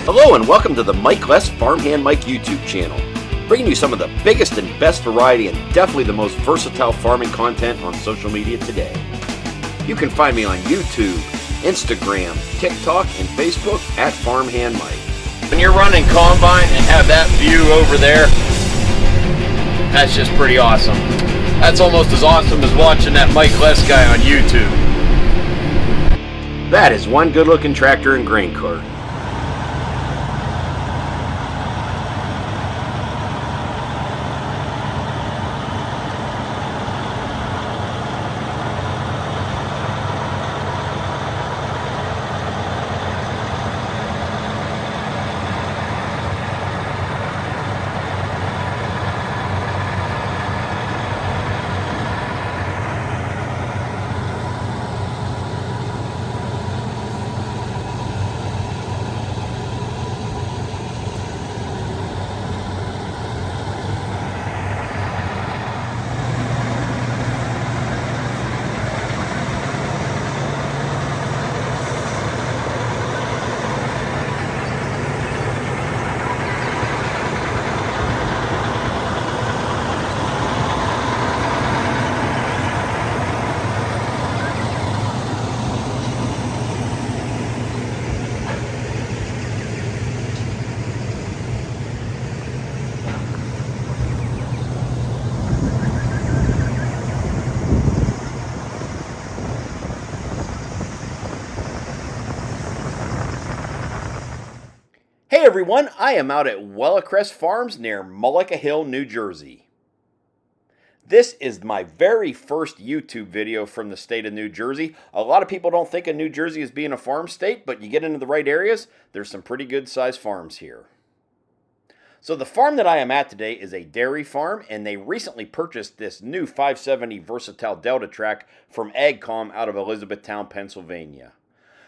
Hello and welcome to the Wellacrest Farmhand Mike YouTube channel, bringing you some of the biggest and best variety and definitely the most versatile farming content on social media today. You can find me on YouTube, Instagram, TikTok, and Facebook at Farmhand Mike. When you're running combine and have that view over there, that's just pretty awesome. That's almost as awesome as watching that Wellacrest guy on YouTube. That is one good-looking tractor and grain cart. Hey everyone, I am out at Wellacrest Farms near Mullica Hill, New Jersey. This is my very first YouTube video from the state of New Jersey. A lot of people don't think of New Jersey as being a farm state, but you get into the right areas, there's some pretty good sized farms here. So the farm that I am at today is a dairy farm, and they recently purchased this new 570 Versatile Delta Track from AgCom out of Elizabethtown, Pennsylvania.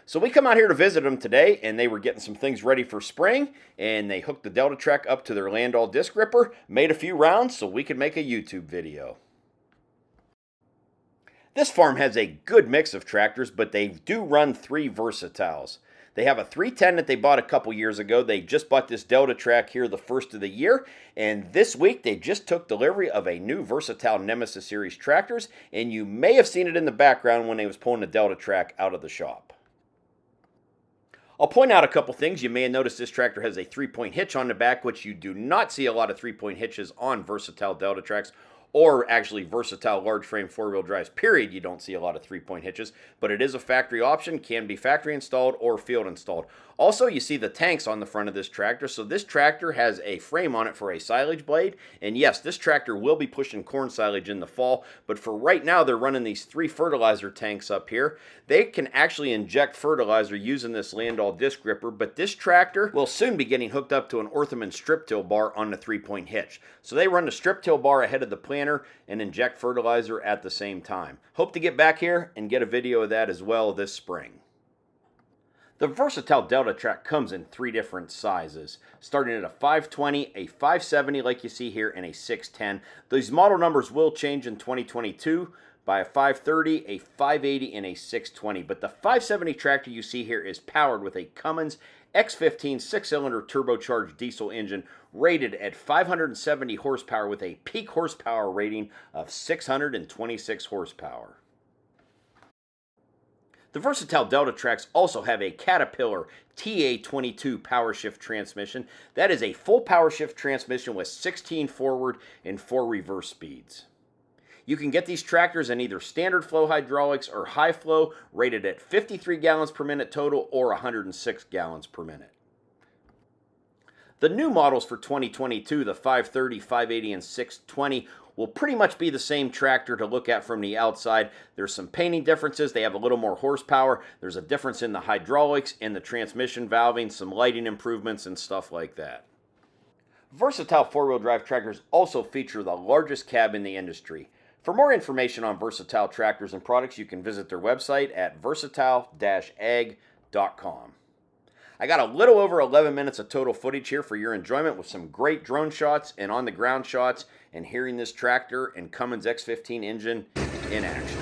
So we come out here to visit them today, and they were getting some things ready for spring, and they hooked the Delta Track up to their Landau disc ripper, made a few rounds so we could make a YouTube video. This farm has a good mix of tractors, but they do run 3 Versatiles. They have a 310 that they bought a couple years ago. They just bought this Delta Track here the first of the year, and this week they just took delivery of a new Versatile Nemesis Series tractors, and you may have seen it in the background when they was pulling the Delta Track out of the shop. I'll point out a couple things. You may have noticed this tractor has a 3-point hitch on the back, which you do not see a lot of 3-point hitches on Versatile Delta Tracks, or actually Versatile large frame 4-wheel drives, period. You don't see a lot of 3-point hitches, but it is a factory option, can be factory installed or field installed. Also, you see the tanks on the front of this tractor, so this tractor has a frame on it for a silage blade, and yes, this tractor will be pushing corn silage in the fall, but for right now, they're running these 3 fertilizer tanks up here. They can actually inject fertilizer using this Landau disc ripper, but this tractor will soon be getting hooked up to an Orthman strip till bar on the 3-point hitch. So they run the strip till bar ahead of the planter and inject fertilizer at the same time. Hope to get back here and get a video of that as well this spring. The Versatile Delta Track comes in 3 different sizes, starting at a 520, a 570 like you see here, and a 610. These model numbers will change in 2022 by a 530, a 580, and a 620. But the 570 tractor you see here is powered with a Cummins X15 6-cylinder turbocharged diesel engine rated at 570 horsepower with a peak horsepower rating of 626 horsepower. The Versatile Delta Tracks also have a Caterpillar TA22 power shift transmission. That is a full power shift transmission with 16 forward and 4 reverse speeds. You can get these tractors in either standard flow hydraulics or high flow, rated at 53 gallons per minute total or 106 gallons per minute. The new models for 2022, the 530, 580, and 620, will pretty much be the same tractor to look at from the outside. There's some painting differences. They have a little more horsepower. There's a difference in the hydraulics and the transmission valving, some lighting improvements and stuff like that. Versatile 4-wheel drive tractors also feature the largest cab in the industry. For more information on Versatile tractors and products, you can visit their website at versatile-ag.com. I got a little over 11 minutes of total footage here for your enjoyment with some great drone shots and on-the-ground shots and hearing this tractor and Cummins X15 engine in action.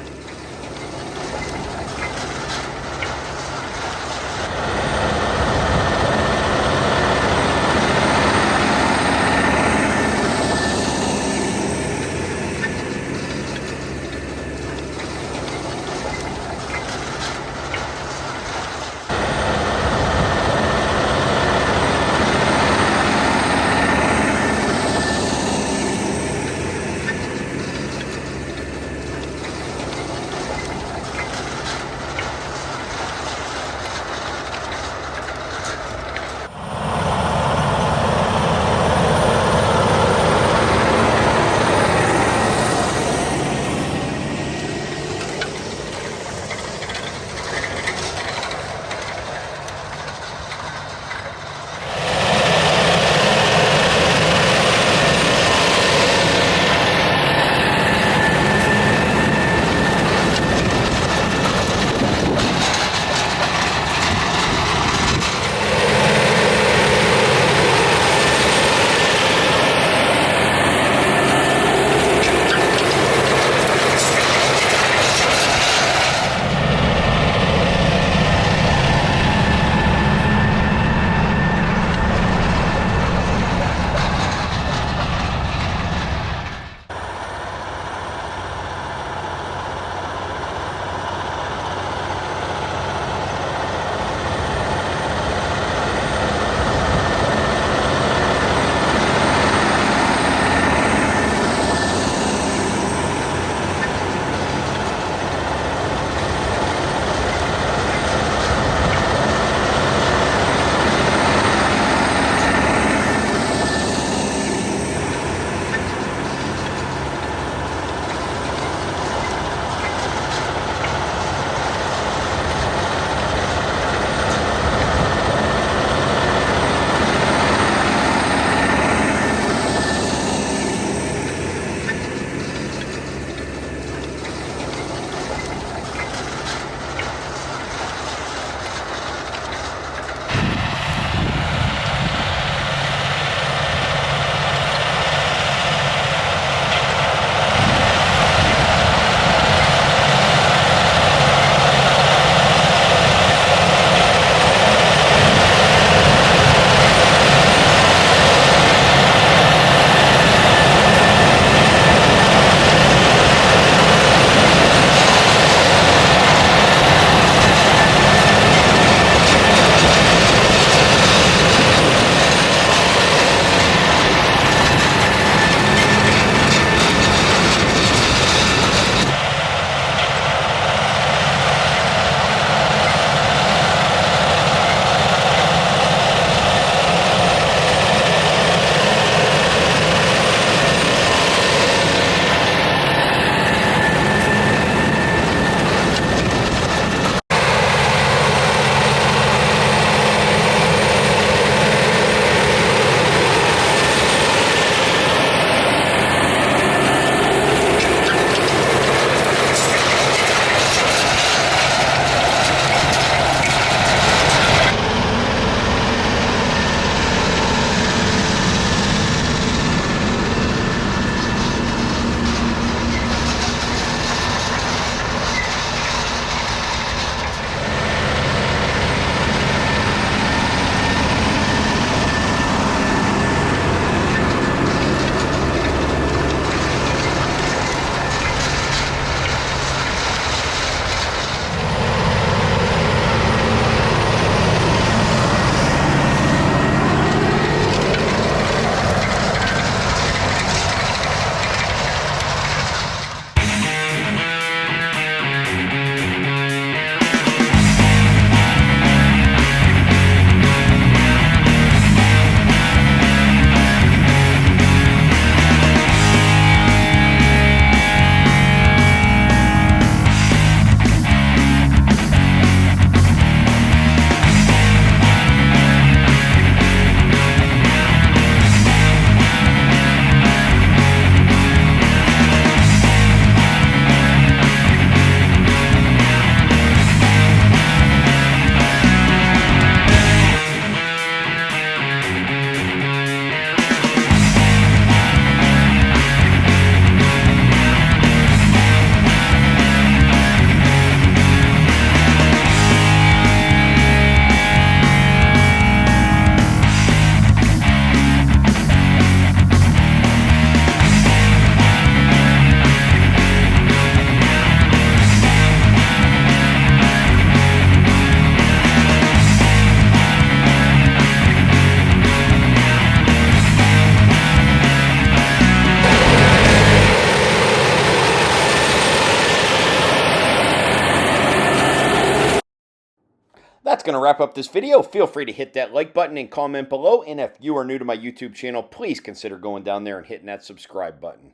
going to wrap up this video. Feel free to hit that like button and comment below. And if you are new to my YouTube channel, please consider going down there and hitting that subscribe button.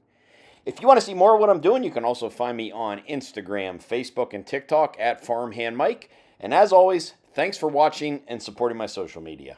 If you want to see more of what I'm doing, you can also find me on Instagram, Facebook, and TikTok at Farmhand Mike. And as always, thanks for watching and supporting my social media.